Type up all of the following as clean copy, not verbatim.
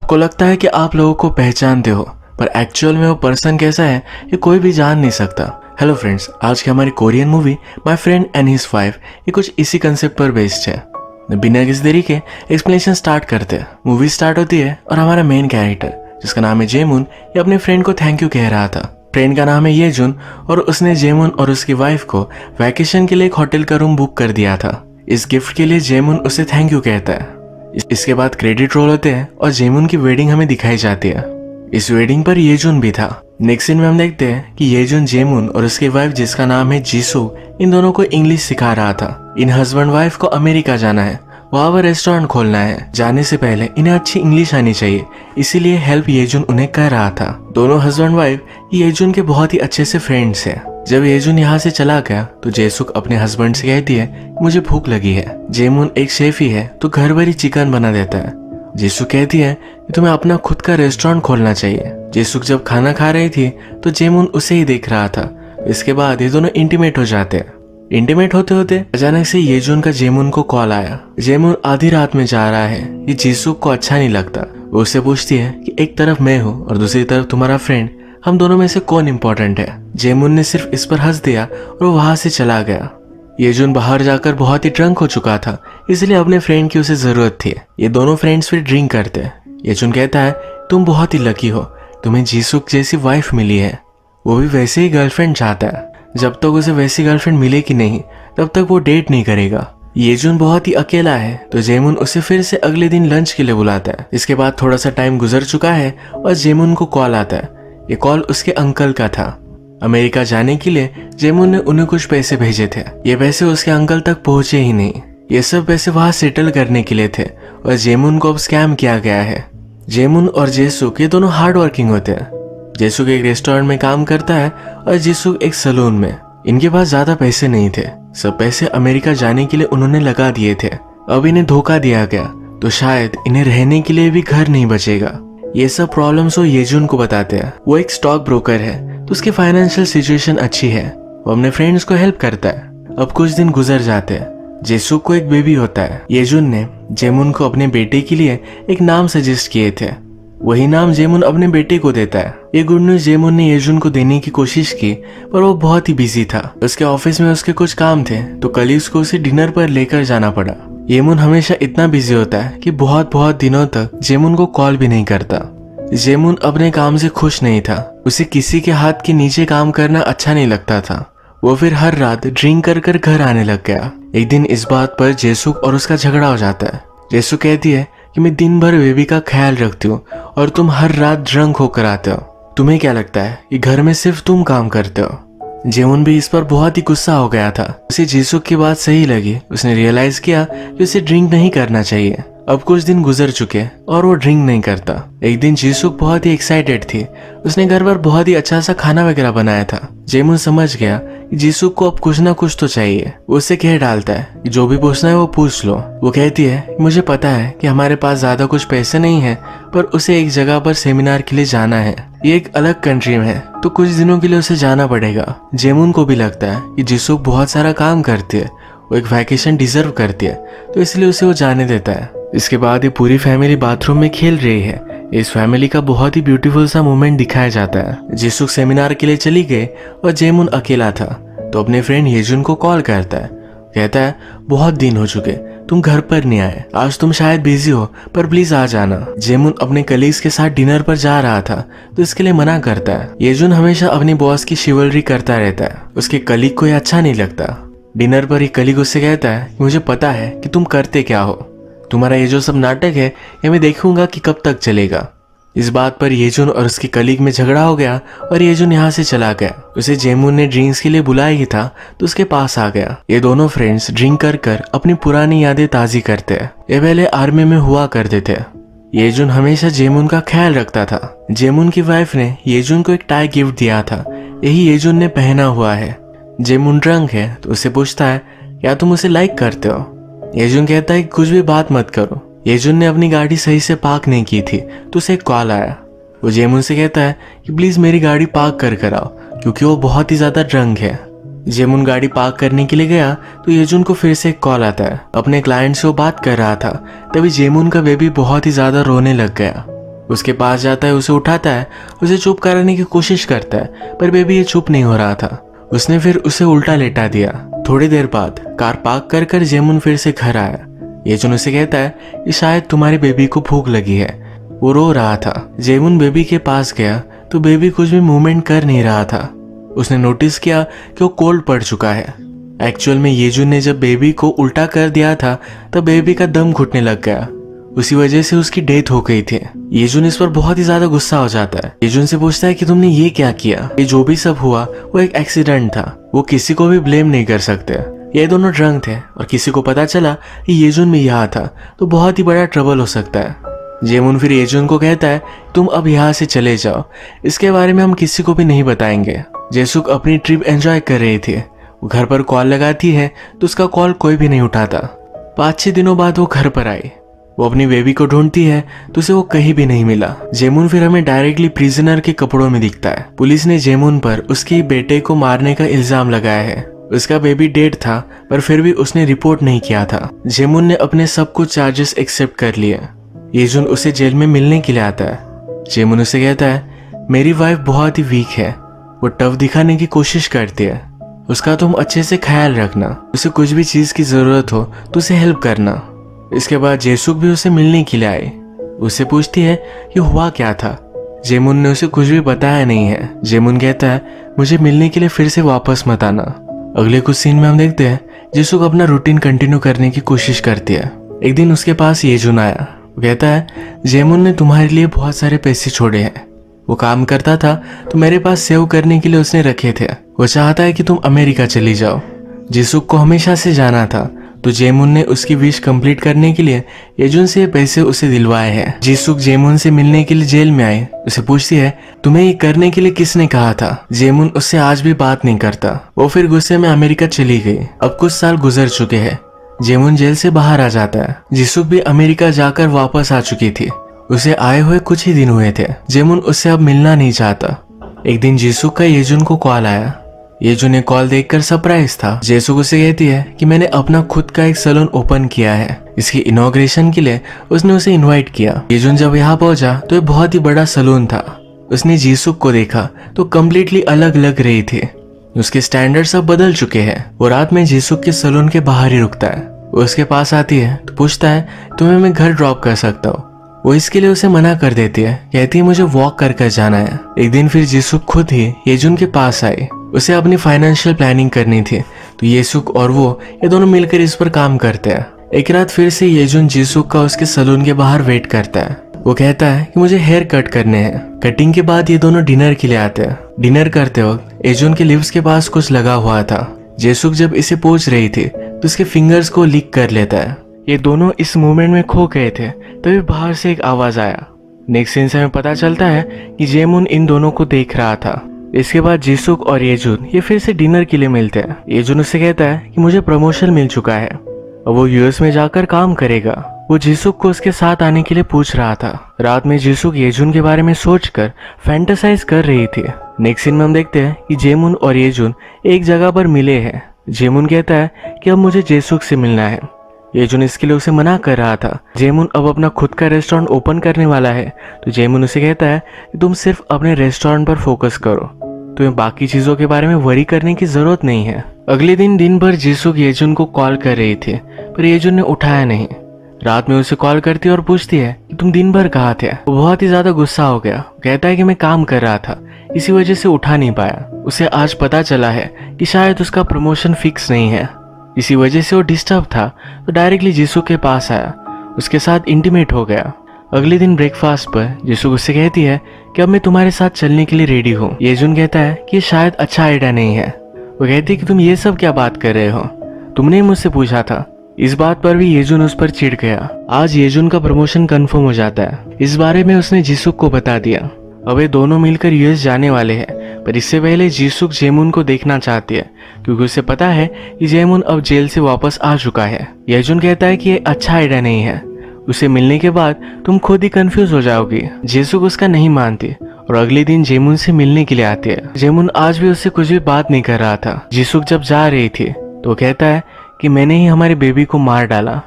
आपको लगता है कि आप लोगों को पहचानते हो, पर एक्चुअल में वो पर्सन कैसा है ये कोई भी जान नहीं सकता। हेलो फ्रेंड्स, आज की हमारी Korean movie my friend and his wife ये कुछ इसी कंसेप्ट पर बेस्ड है। बिना किसी देरी के एक्सप्लेनेशन स्टार्ट करते हैं। मूवी स्टार्ट होती है और हमारा मेन कैरेक्टर जिसका नाम है जेमुन ये अपने फ्रेंड को थैंक यू कह रहा था। फ्रेंड का नाम है येजुन और उसने जेमुन और उसकी वाइफ को वैकेशन के लिए एक होटल का रूम बुक कर दिया था। इस गिफ्ट के लिए जेमुन उसे थैंक यू कहता है। इसके बाद क्रेडिट रोल होते हैं और जेमुन की वेडिंग हमें दिखाई जाती है। इस वेडिंग पर येजुन भी था। नेक्स्ट सीन में हम देखते हैं कि येजुन जेमुन और उसकी वाइफ जिसका नाम है जीसू इन दोनों को इंग्लिश सिखा रहा था। इन हस्बैंड वाइफ को अमेरिका जाना है, वहां पर रेस्टोरेंट खोलना है। जाने से पहले इन्हें अच्छी इंग्लिश आनी चाहिए, इसीलिए हेल्प येजुन उन्हें कर रहा था। दोनों हस्बैंड वाइफ येजुन के बहुत ही अच्छे से फ्रेंड्स हैं। जब येजुन यहाँ से चला गया तो जेसुक अपने हस्बैंड से कहती है मुझे भूख लगी है। जेमुन एक शेफ ही है तो घर भर ही चिकन बना देता है। जेसुक कहती है कि तुम्हें अपना खुद का रेस्टोरेंट खोलना चाहिए। जेसुक जब खाना खा रही थी तो जेमुन उसे ही देख रहा था। इसके बाद ये दोनों इंटीमेट हो जाते हैं। इंटीमेट होते होते अचानक से येजुन का जेमुन को कॉल आया। जेमुन आधी रात में जा रहा है, ये जीसुक को अच्छा नहीं लगता। वो उससे पूछती है कि एक तरफ मैं हूँ और दूसरी तरफ तुम्हारा फ्रेंड, हम दोनों में से कौन इम्पोर्टेंट है। जेमुन ने सिर्फ इस पर हंस दिया और वो वहां से चला गया। येजुन बाहर जाकर बहुत ही ड्रंक हो चुका था, इसलिए अपने फ्रेंड की उसे जरूरत थी। ये दोनों फ्रेंड्स फिर ड्रिंक करते हैं। येजुन कहता है तुम बहुत ही लकी हो, तुम्हें जीसुक जैसी वाइफ मिली है। वो भी वैसे ही गर्लफ्रेंड चाहता है। जब तक उसे वैसी गर्लफ्रेंड मिलेगी नहीं तब तक वो डेट नहीं करेगा। येजुन बहुत ही अकेला है तो जेमुन उसे फिर से अगले दिन लंच के लिए बुलाता है। इसके बाद थोड़ा सा टाइम गुजर चुका है और जेमुन को कॉल आता है। ये कॉल उसके अंकल का था। अमेरिका जाने के लिए जेमुन ने उन्हें कुछ पैसे भेजे थे। ये पैसे उसके अंकल तक पहुंचे ही नहीं। ये सब पैसे वहां सेटल करने के लिए थे और जेमुन को अब स्कैम किया गया है। जेमुन और जेसुक ये दोनों हार्ड वर्किंग होते हैं। जेसुक एक रेस्टोरेंट में काम करता है और जेसुक एक सलून में। इनके पास ज्यादा पैसे नहीं थे, सब पैसे अमेरिका जाने के लिए उन्होंने लगा दिए थे। अब इन्हें धोखा दिया गया तो शायद इन्हें रहने के लिए भी घर नहीं बचेगा। ये सब प्रॉब्लम्स वो येजुन को बताते हैं। वो एक स्टॉक ब्रोकर है तो उसकी फाइनेंशियल सिचुएशन अच्छी है। वो अपने फ्रेंड्स को हेल्प करता है। अब कुछ दिन गुजर जाते हैं। जेसुक को एक बेबी होता है। येजुन ने जेमुन को अपने बेटे के लिए एक नाम सजेस्ट किए थे, वही नाम जेमुन अपने बेटे को देता है। ये गुड न्यूज जेमुन ने येजुन को देने की कोशिश की पर वो बहुत ही बिजी था। उसके ऑफिस में उसके कुछ काम थे तो कल को उसे डिनर पर लेकर जाना पड़ा। येमुन हमेशा इतना बिजी होता है कि बहुत दिनों तक जेमुन को कॉल भी नहीं करता। जेमुन अपने काम से खुश नहीं था। उसे किसी के हाथ के नीचे काम करना अच्छा नहीं लगता था। वो फिर हर रात ड्रिंक कर घर आने लग गया। एक दिन इस बात पर जेसुक और उसका झगड़ा हो जाता है। जेसुक कहती है कि मैं दिन भर बेबी का ख्याल रखती हूँ और तुम हर रात ड्रंक होकर आते हो। तुम्हें क्या लगता है कि घर में सिर्फ तुम काम करते हो। जेमुन भी इस पर बहुत ही गुस्सा हो गया था। उसे जीसुक की बात सही लगी। उसने रियलाइज किया कि उसे ड्रिंक नहीं करना चाहिए। अब कुछ दिन गुजर चुके और वो ड्रिंक नहीं करता। एक दिन जीसुक बहुत ही एक्साइटेड थी। उसने घर पर बहुत ही अच्छा सा खाना वगैरह बनाया था। जेमुन समझ गया कि जीसुक को अब कुछ ना कुछ तो चाहिए। वो उससे कह डालता है कि जो भी पूछना है वो पूछ लो। वो कहती है मुझे पता है कि हमारे पास ज्यादा कुछ पैसे नहीं है, पर उसे एक जगह पर सेमिनार के लिए जाना है। ये एक अलग कंट्री में है तो कुछ दिनों के लिए उसे जाना पड़ेगा। जेमुन को भी लगता है कि जीसुक बहुत सारा काम करती है, वो एक वैकेशन डिजर्व करती है, तो इसलिए उसे वो जाने देता है। इसके बाद ये पूरी फैमिली बाथरूम में खेल रही है। इस फैमिली का बहुत ही ब्यूटीफुल सा मोमेंट दिखाया जाता है। जीसुक सेमिनार के लिए चली गई और जेमुन अकेला था तो अपने फ्रेंड येजुन को कॉल करता है। कहता है बहुत दिन हो चुके, तुम घर पर नहीं आए। आज तुम शायद बिजी हो पर प्लीज आ जाना। जेमुन अपने कलीग्स के साथ डिनर पर जा रहा था तो इसके लिए मना करता है। येजुन हमेशा अपनी बॉस की शिवलरी करता रहता है। उसके कलीग को ये अच्छा नहीं लगता। डिनर पर ही कलीग उससे कहता है मुझे पता है कि तुम करते क्या हो, तुम्हारा ये जो सब नाटक है ये मैं देखूंगा कि कब तक चलेगा। इस बात पर येजुन और उसके कलीग में झगड़ा हो गया और येजुन यहाँ से चला गया। उसे जेमुन ने ड्रिंक्स के लिए बुलाया ही था तो उसके पास आ गया। ये दोनों फ्रेंड्स ड्रिंक कर अपनी पुरानी यादें ताज़ी करते हैं। ये पहले आर्मी में हुआ करते थे। येजुन हमेशा जेमुन का ख्याल रखता था। जेमुन की वाइफ ने येजुन को एक टाई गिफ्ट दिया था, यही येजुन ने पहना हुआ है। जेमुन ड्रंक है तो उससे पूछता है क्या तुम उसे लाइक करते हो। येजुन कहता है कि कुछ भी बात मत करो। येजुन ने अपनी गाड़ी सही से पार्क नहीं की थी तो उसे एक कॉल आया। वो जेमुन से कहता है कि प्लीज मेरी गाड़ी पार्क कर आओ क्योंकि वो बहुत ही ज्यादा ड्रंक है। जेमुन गाड़ी पार्क करने के लिए गया तो येजुन को फिर से एक कॉल आता है। अपने क्लाइंट से वो बात कर रहा था तभी जेमुन का बेबी बहुत ही ज्यादा रोने लग गया। उसके पास जाता है, उसे उठाता है, उसे चुप कराने की कोशिश करता है, पर बेबी ये चुप नहीं हो रहा था। उसने फिर उसे उल्टा लेटा दिया। थोड़ी देर बाद कार पार्क कर कर जेमुन फिर से घर आया। येजुन उसे कहता है कि शायद तुम्हारे बेबी को भूख लगी है। वो रो रहा था। जेमुन बेबी के पास गया तो बेबी कुछ भी मूवमेंट कर नहीं रहा था। उसने नोटिस किया कि वो कोल्ड पड़ चुका है। एक्चुअल में येजुन ने जब बेबी को उल्टा कर दिया था तब बेबी का दम घुटने लग गया। उसी वजह से उसकी डेथ हो गई थी। येजुन इस पर बहुत ही ज्यादा गुस्सा हो जाता है। येजुन से पूछता है कि तुमने ये क्या किया? ये जो भी सब हुआ वो एक एक्सीडेंट था, वो किसी को भी ब्लेम नहीं कर सकते। ये दोनों ड्रंक थे और किसी को पता चला कि येजुन भी यहाँ था तो बहुत ही बड़ा ट्रबल हो सकता है। जेमुन फिर येजुन को कहता है तुम अब यहाँ से चले जाओ, इसके बारे में हम किसी को भी नहीं बताएंगे। जेसुक अपनी ट्रिप एंजॉय कर रही थी। वो घर पर कॉल लगाती है तो उसका कॉल कोई भी नहीं उठाता। 5-6 दिनों बाद वो घर पर आई। वो अपनी बेबी को ढूंढती है तो उसे वो कहीं भी नहीं मिला। जेमुन फिर हमें डायरेक्टली प्रिजनर के कपड़ों में दिखता है। पुलिस ने जेमुन पर उसके बेटे को मारने का इल्जाम लगाया है। उसका बेबी डेड था पर फिर भी उसने रिपोर्ट नहीं किया था। जेमुन ने अपने सब कुछ चार्जेस एक्सेप्ट कर लिए। येजुन उसे जेल में मिलने के लिए आता है। जेमुन उसे कहता है मेरी वाइफ बहुत ही वीक है, वो टफ दिखाने की कोशिश करती है, उसका तुम अच्छे से ख्याल रखना, उसे कुछ भी चीज की जरूरत हो तो उसे हेल्प करना। इसके बाद जेसुक भी उसे मिलने के लिए आई। उससे पूछती है कि हुआ क्या था। जेमुन ने उसे कुछ भी बताया नहीं है। जेमुन कहता है मुझे मिलने के लिए फिर से वापस मत आना। अगले कुछ सीन में हम देखते हैं जेसुक अपना रूटीन कंटिन्यू करने की कोशिश करती है। एक दिन उसके पास येजुन आया। वो कहता है जेमुन ने तुम्हारे लिए बहुत सारे पैसे छोड़े हैं, वो काम करता था तो मेरे पास सेव करने के लिए उसने रखे थे। वो चाहता है कि तुम अमेरिका चली जाओ। जेसुक को हमेशा से जाना था तो जेमुन ने उसकी विश कंप्लीट करने के लिए येजुन से पैसे उसे दिलवाए हैं। जेसुक जेमुन से मिलने के लिए जेल में आई। उसे पूछती है तुम्हें ये करने के लिए किसने कहा था? जेमुन उससे आज भी बात नहीं करता। वो फिर गुस्से में अमेरिका चली गई। अब कुछ साल गुजर चुके हैं। जेमुन जेल से बाहर आ जाता है। जेसुक भी अमेरिका जाकर वापस आ चुकी थी। उसे आए हुए कुछ ही दिन हुए थे। जेमुन उससे अब मिलना नहीं चाहता। एक दिन जेसुक का येजुन को कॉल आया। येजुन ने कॉल देखकर सरप्राइज था। जेसुक उसे कहती है कि मैंने अपना खुद का एक सैलून ओपन किया है, इसकी इनॉग्रेशन के लिए उसने उसे इनवाइट किया। येजुन जब यहाँ पहुंचा तो ये बहुत ही बड़ा सैलून था। उसने जेसुक को देखा तो कम्प्लीटली अलग लग रही थी। उसके स्टैंडर्ड्स अब बदल चुके हैं। वो रात में जेसुक के सैलून के बाहर ही रुकता है। वो उसके पास आती है तो पूछता है तुम्हें मैं घर ड्रॉप कर सकता हूँ। वो इसके लिए उसे मना कर देती है, कहती है मुझे वॉक कर कर जाना है। एक दिन फिर जेसुक खुद ही येजुन के पास आई। उसे अपनी फाइनेंशियल प्लानिंग करनी थी तो येसुक और वो ये दोनों मिलकर इस पर काम करते हैं। एक रात फिर से येजुन जेसुक का उसके सैलून के बाहर वेट करता है। वो कहता है कि मुझे हेयर कट करने हैं। कटिंग के बाद ये दोनों डिनर के लिए आते हैं। डिनर करते वक्त येजुन के लिप्स के पास कुछ लगा हुआ था। जेसुक जब इसे पोंछ रही थी तो उसके फिंगर्स को लिक कर लेता है। ये दोनों इस मूवमेंट में खो गए थे तभी बाहर से एक आवाज आया। नेक्स्ट सीन से हमें पता चलता है कि जेमुन इन दोनों को देख रहा था। इसके बाद जेसुक और येजुन ये फिर से डिनर के लिए मिलते हैं। येजुन उससे कहता है कि मुझे प्रमोशन मिल चुका है और वो यूएस में जाकर काम करेगा। वो जेसुक को उसके साथ आने के लिए पूछ रहा था। रात में जेसुक येजुन के बारे में सोचकर फैंटेसाइज कर रही थी। नेक्स्ट सीन में हम देखते हैं कि जेमुन और येजुन एक जगह पर मिले हैं। जेमुन कहता है कि अब मुझे जेसुक से मिलना है। येजुन इसके लिए उसे मना कर रहा था। जेमुन अब अपना खुद का रेस्टोरेंट ओपन करने वाला है तो जेमुन उसे कहता है कि तुम सिर्फ अपने रेस्टोरेंट पर फोकस करो, तुम्हें बाकी चीजों के बारे में वरी करने की जरूरत नहीं है। अगले दिन भर जेसुक येजुन को कॉल कर रही थी पर येजुन ने उठाया नहीं। रात में उसे कॉल करती और पूछती है कि तुम दिन भर कहाँ थे। वो बहुत ही ज्यादा गुस्सा हो गया। कहता है कि मैं काम कर रहा था, इसी वजह से उठा नहीं पाया। उसे आज पता चला है कि शायद उसका प्रमोशन फिक्स नहीं है, इसी वजह से वो डिस्टर्ब था तो डायरेक्टली जेसुक के पास आया, उसके साथ इंटीमेट हो गया। अगले दिन ब्रेकफास्ट पर जेसुक उससे कहती है कि अब मैं तुम्हारे साथ चलने के लिए रेडी हूँ। येजुन कहता है कि शायद अच्छा आइडिया नहीं है। वो कहती है कि तुम ये सब क्या बात कर रहे हो, तुमने ही मुझसे पूछा था। इस बात पर भी येजुन उस पर चिढ़ गया। आज येजुन का प्रमोशन कंफर्म हो जाता है। इस बारे में उसने जेसुक को बता दिया। अब ये दोनों मिलकर यूएस जाने वाले हैं पर इससे पहले जेसुक जेमुन को देखना चाहती है क्योंकि उसे पता है कि जेमुन अब जेल से वापस आ चुका है। येजुन कहता है कि ये अच्छा आइडिया नहीं है, उसे मिलने के बाद तुम खुद ही कंफ्यूज हो जाओगी। जेसुक उसका नहीं मानती और अगले दिन जेमुन से मिलने के लिए आती है। जेमुन आज भी उससे कुछ भी बात नहीं कर रहा था। जेसुक जब जा रही थी तो कहता है कि मैंने ही हमारे बेबी को मार डाला।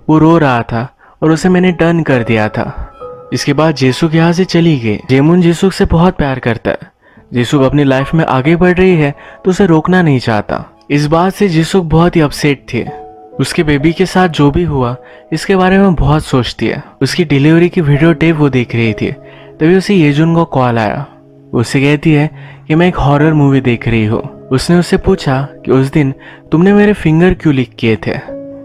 वो रो रहा था और उसे मैंने टर्न कर दिया था। इसके बाद जेसुक यहाँ से चली गई। जेमुन जेसुक से बहुत प्यार करता है। जेसुक अपनी लाइफ में आगे बढ़ रही है तो उसे रोकना नहीं चाहता। इस बात से जेसुक बहुत ही अपसेट थी। उसके बेबी के साथ जो भी हुआ इसके बारे में बहुत सोचती है। उसकी डिलीवरी की वीडियो टेप वो देख रही थी, तभी उसे येजुन को कॉल आया। उससे कहती है कि मैं एक हॉरर मूवी देख रही हूँ। उसने उससे पूछा कि उस दिन तुमने मेरे फिंगर क्यों लिक किए थे।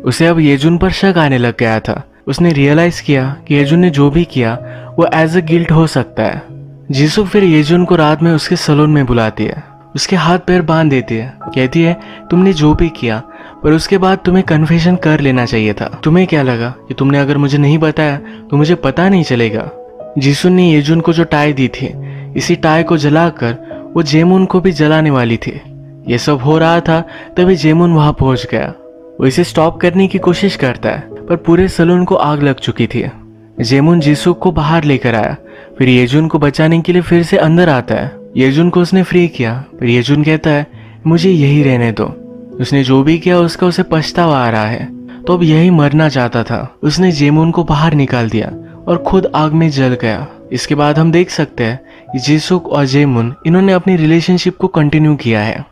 उसे अब येजुन पर शक आने लग गया था। उसने रियलाइज किया कि येजुन ने जो भी किया वो एज अ गिल्ट हो सकता है। जीसुक फिर येजुन को रात में उसके सलून में बुलाती है, उसके हाथ पैर बांध देती है, कहती है तुमने जो भी किया पर उसके बाद तुम्हें कन्फेशन कर लेना चाहिए था। तुम्हें क्या लगा कि तुमने अगर मुझे नहीं बताया तो मुझे पता नहीं चलेगा। जीसुन ने येजुन को जो टाई दी थी, इसी टाई को जलाकर वो जेमुन को भी जलाने वाली थी। ये सब हो रहा था तभी जेमुन वहां पहुंच गया। वो इसे स्टॉप करने की कोशिश करता है पर पूरे सलून को आग लग चुकी थी। जेमुन जीसुक को बाहर लेकर आया, फिर येजुन को बचाने के लिए फिर से अंदर आता है। येजुन को उसने फ्री किया, फिर येजुन कहता है मुझे यही रहने दो। उसने जो भी किया उसका उसे पछतावा आ रहा है, तो अब यही मरना चाहता था। उसने जेमुन को बाहर निकाल दिया और खुद आग में जल गया। इसके बाद हम देख सकते हैं कि जीसुक और जेमुन इन्होंने अपनी रिलेशनशिप को कंटिन्यू किया है।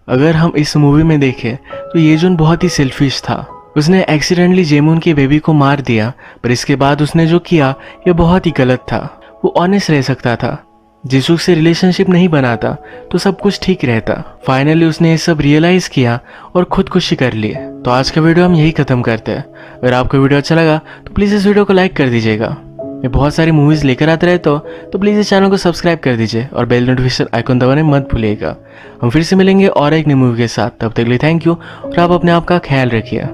अगर हम इस मूवी में देखें तो येजुन बहुत ही सेल्फिश था। उसने एक्सीडेंटली जेमुन के बेबी को मार दिया, पर इसके बाद उसने जो किया ये बहुत ही गलत था। वो ऑनेस्ट रह सकता था, जीसुक से रिलेशनशिप नहीं बनाता तो सब कुछ ठीक रहता। फाइनली उसने ये सब रियलाइज किया और खुदकुशी कर ली। तो आज का वीडियो हम यही खत्म करते हैं। अगर आपको वीडियो अच्छा लगा तो प्लीज़ इस वीडियो को लाइक कर दीजिएगा। मैं बहुत सारी मूवीज़ लेकर आते रहता हूँ, तो प्लीज़ इस चैनल को सब्सक्राइब कर दीजिए और बेल नोटिफिकेशन आइकन दबाने मत भूलिएगा। हम फिर से मिलेंगे और एक नई मूवी के साथ। तब तक के लिए थैंक यू और आप अपने आप का ख्याल रखिए।